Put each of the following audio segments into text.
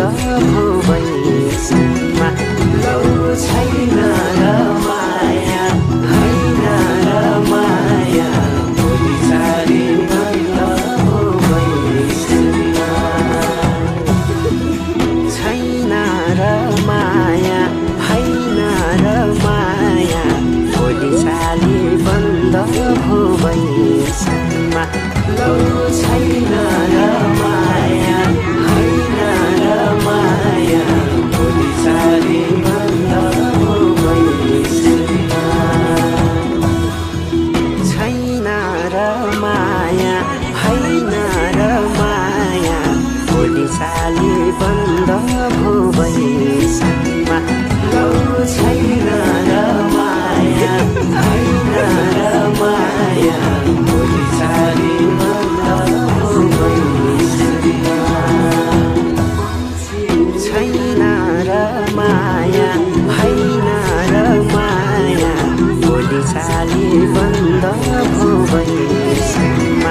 भो वैसम्म लौ छैन र माया हैन र माया भोलि सारी बन्द भो वैसम्म छैन र माया हैन र माया भोलि साली बन्द भो वैसम्म लौ छैन र माया हैन र माया भोलि साली बन्द भो वैसम्म छैन र माया हैन र माया भोलि साली बन्द भो वैसम्म लौ छैन र माया हैन र माया भोलि साली बन्द भो वैसम्म छैन र माया हैन र माया भोलि साली बन्द भो वैसम्म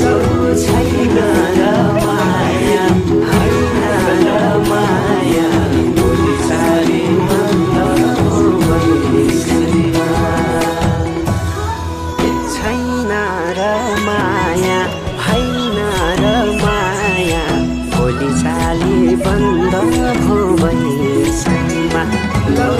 लौ छैन र माया हैन र माया भोलि साली बन्द भो वैसम्म छैन र माया हैन र माया भोलि साली बन्द भो वैसम्म लौ